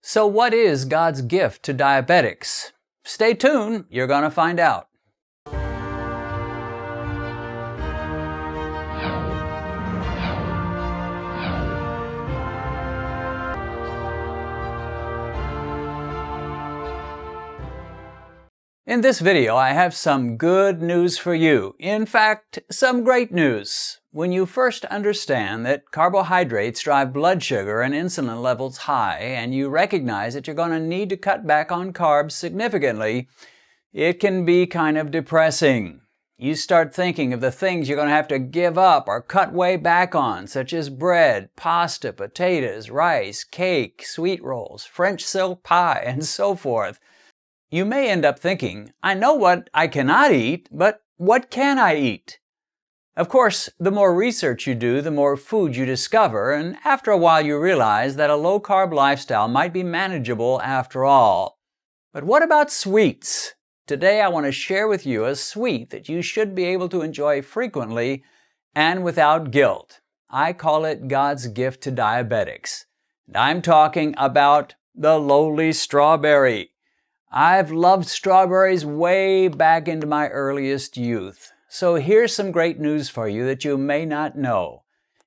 So what is God's gift to diabetics? Stay tuned, you're going to find out. In this video, I have some good news for you. In fact, some great news. When you first understand that carbohydrates drive blood sugar and insulin levels high, and you recognize that you're going to need to cut back on carbs significantly, it can be kind of depressing. You start thinking of the things you're going to have to give up or cut way back on, such as bread, pasta, potatoes, rice, cake, sweet rolls, French silk pie, and so forth. You may end up thinking, I know what I cannot eat, but what can I eat? Of course, the more research you do, the more food you discover, and after a while you realize that a low-carb lifestyle might be manageable after all. But what about sweets? Today I want to share with you a sweet that you should be able to enjoy frequently and without guilt. I call it God's gift to diabetics. And I'm talking about the lowly strawberry. I've loved strawberries way back into my earliest youth. So here's some great news for you that you may not know.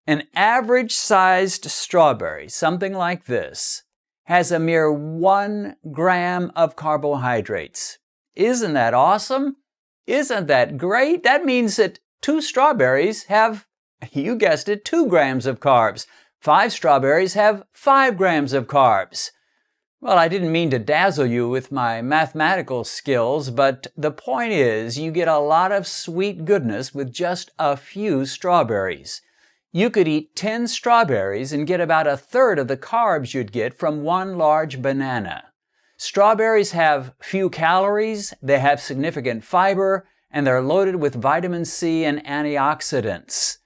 An average-sized strawberry, something like this, has a mere 1 gram of carbohydrates. Isn't that awesome? Isn't that great? That means that 2 strawberries have, you guessed it, 2 grams of carbs. 5 strawberries have 5 grams of carbs. Well, I didn't mean to dazzle you with my mathematical skills, but the point is you get a lot of sweet goodness with just a few strawberries. You could eat 10 strawberries and get about 1/3 of the carbs you'd get from 1 large banana. Strawberries have few calories, they have significant fiber, and they're loaded with vitamin C and antioxidants.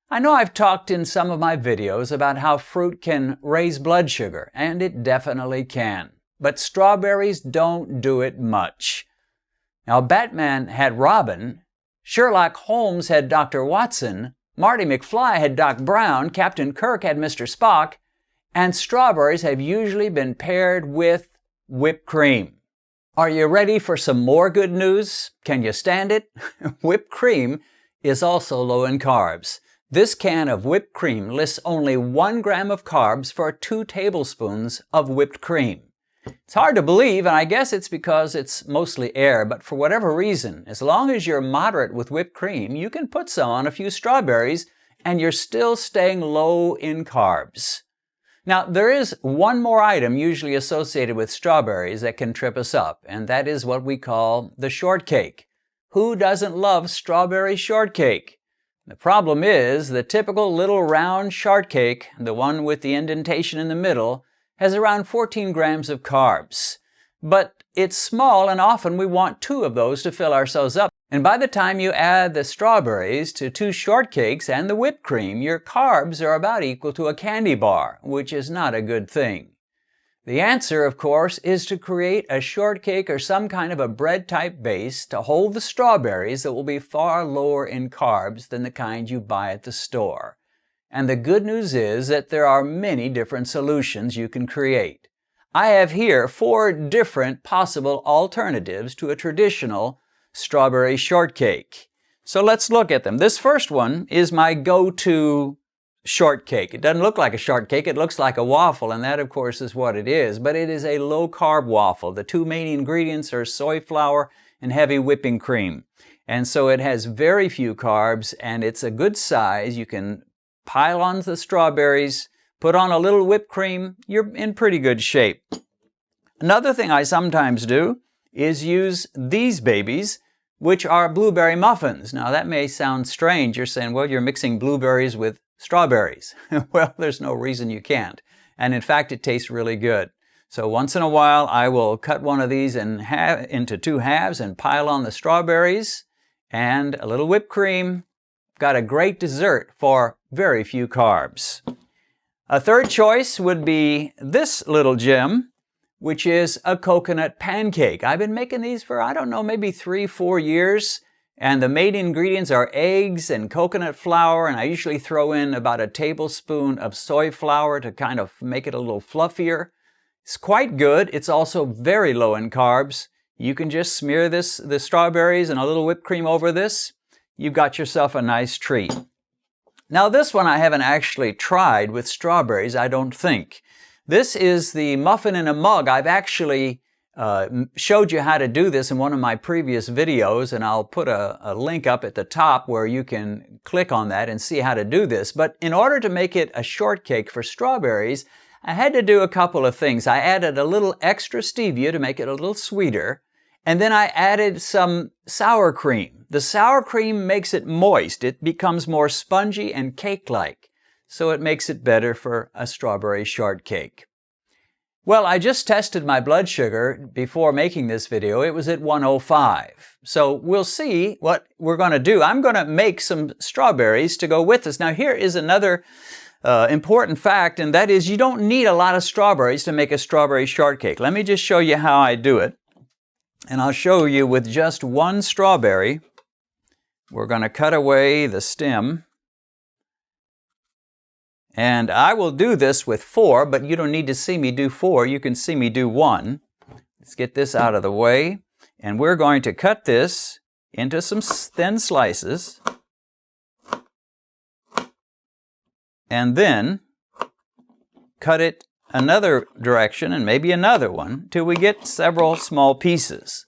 I know I've talked in some of my videos about how fruit can raise blood sugar, and it definitely can. But strawberries don't do it much. Now, Batman had Robin, Sherlock Holmes had Dr. Watson, Marty McFly had Doc Brown, Captain Kirk had Mr. Spock, and strawberries have usually been paired with whipped cream. Are you ready for some more good news? Can you stand it? Whipped cream is also low in carbs. This can of whipped cream lists only 1 gram of carbs for 2 tablespoons of whipped cream. It's hard to believe, and I guess it's because it's mostly air, but for whatever reason, as long as you're moderate with whipped cream, you can put some on a few strawberries, and you're still staying low in carbs. Now, there is one more item usually associated with strawberries that can trip us up, and that is what we call the shortcake. Who doesn't love strawberry shortcake? The problem is, the typical little round shortcake, the one with the indentation in the middle, has around 14 grams of carbs. But it's small, and often we want 2 of those to fill ourselves up. And by the time you add the strawberries to 2 shortcakes and the whipped cream, your carbs are about equal to a candy bar, which is not a good thing. The answer, of course, is to create a shortcake or some kind of a bread-type base to hold the strawberries that will be far lower in carbs than the kind you buy at the store. And the good news is that there are many different solutions you can create. I have here 4 different possible alternatives to a traditional strawberry shortcake. So let's look at them. This first one is my go-to shortcake. It doesn't look like a shortcake, it looks like a waffle, and that of course is what it is, but it is a low-carb waffle. The 2 main ingredients are soy flour and heavy whipping cream. And so it has very few carbs, and it's a good size. You can pile on the strawberries, put on a little whipped cream, you're in pretty good shape. Another thing I sometimes do is use these babies, which are blueberry muffins. Now that may sound strange. You're saying, well, you're mixing blueberries with strawberries. Well, there's no reason you can't. And in fact, it tastes really good. So once in a while, I will cut one of these into 2 halves and pile on the strawberries and a little whipped cream. Got a great dessert for very few carbs. A third choice would be this little gem, which is a coconut pancake. I've been making these for, I don't know, maybe 3-4 years. And the main ingredients are eggs and coconut flour, and I usually throw in about a tablespoon of soy flour to kind of make it a little fluffier. It's quite good. It's also very low in carbs. You can just smear the strawberries and a little whipped cream over this. You've got yourself a nice treat. Now this one I haven't actually tried with strawberries, I don't think. This is the muffin in a mug. I've actually showed you how to do this in one of my previous videos, and I'll put a link up at the top where you can click on that and see how to do this. But in order to make it a shortcake for strawberries, I had to do a couple of things. I added a little extra stevia to make it a little sweeter, and then I added some sour cream. The sour cream makes it moist. It becomes more spongy and cake-like, so it makes it better for a strawberry shortcake. Well, I just tested my blood sugar before making this video. It was at 105. So we'll see what we're going to do. I'm going to make some strawberries to go with this. Now here is another important fact, and that is you don't need a lot of strawberries to make a strawberry shortcake. Let me just show you how I do it. And I'll show you with just one strawberry. We're going to cut away the stem. And I will do this with 4, but you don't need to see me do 4. You can see me do 1. Let's get this out of the way. And we're going to cut this into some thin slices. And then cut it another direction and maybe another one till we get several small pieces.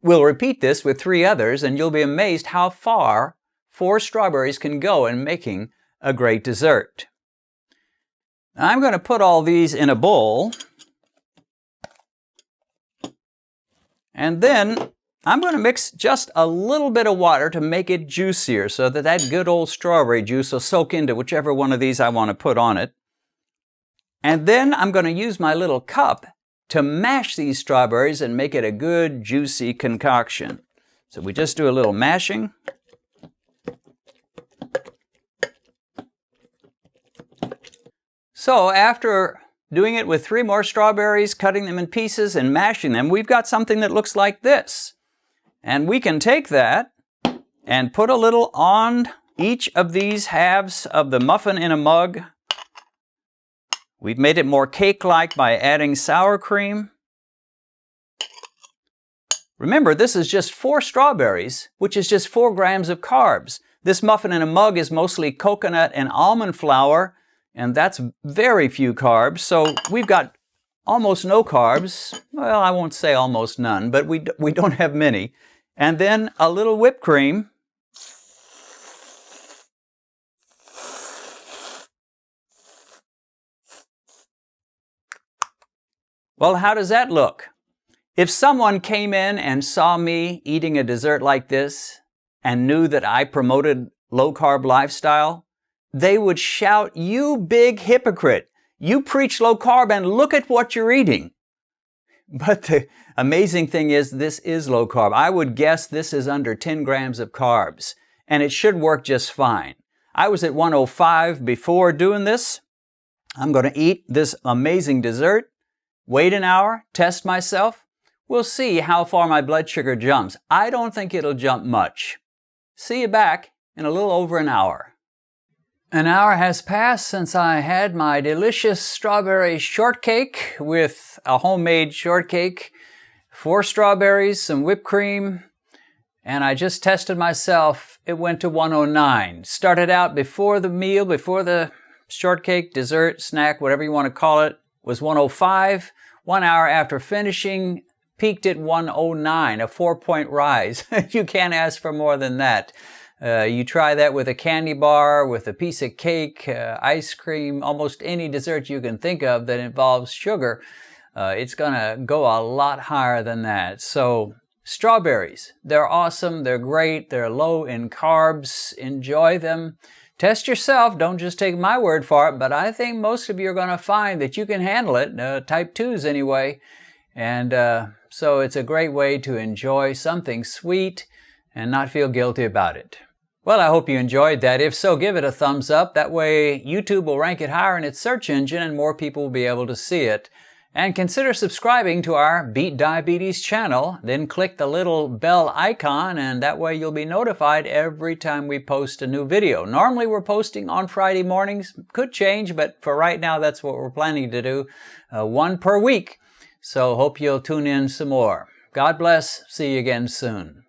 We'll repeat this with 3 others, and you'll be amazed how far 4 strawberries can go in making a great dessert. I'm going to put all these in a bowl, and then I'm going to mix just a little bit of water to make it juicier so that that good old strawberry juice will soak into whichever one of these I want to put on it. And then I'm going to use my little cup to mash these strawberries and make it a good juicy concoction. So we just do a little mashing. So after doing it with 3 more strawberries, cutting them in pieces and mashing them, we've got something that looks like this. And we can take that and put a little on each of these halves of the muffin in a mug. We've made it more cake-like by adding sour cream. Remember, this is just 4 strawberries, which is just 4 grams of carbs. This muffin in a mug is mostly coconut and almond flour, and that's very few carbs. So we've got almost no carbs. Well, I won't say almost none, but we don't have many. And then a little whipped cream. Well, how does that look? If someone came in and saw me eating a dessert like this and knew that I promoted low-carb lifestyle, they would shout, "You big hypocrite! You preach low-carb and look at what you're eating!" But the amazing thing is this is low-carb. I would guess this is under 10 grams of carbs, and it should work just fine. I was at 105 before doing this. I'm going to eat this amazing dessert. Wait an hour, test myself. We'll see how far my blood sugar jumps. I don't think it'll jump much. See you back in a little over an hour. An hour has passed since I had my delicious strawberry shortcake with a homemade shortcake, 4 strawberries, some whipped cream, and I just tested myself. It went to 109. Started out before the meal, before the shortcake, dessert, snack, whatever you want to call it, was 105. 1 hour after finishing, peaked at 109, a 4-point rise. You can't ask for more than that. You try that with a candy bar, with a piece of cake, ice cream, almost any dessert you can think of that involves sugar. It's going to go a lot higher than that. So strawberries, they're awesome, they're great, they're low in carbs. Enjoy them. Test yourself, don't just take my word for it, but I think most of you are going to find that you can handle it, type 2s anyway. And so it's a great way to enjoy something sweet and not feel guilty about it. Well, I hope you enjoyed that. If so, give it a thumbs up. That way YouTube will rank it higher in its search engine and more people will be able to see it. And consider subscribing to our Beat Diabetes channel. Then click the little bell icon, and that way you'll be notified every time we post a new video. Normally we're posting on Friday mornings. Could change, but for right now that's what we're planning to do. One per week. So hope you'll tune in some more. God bless. See you again soon.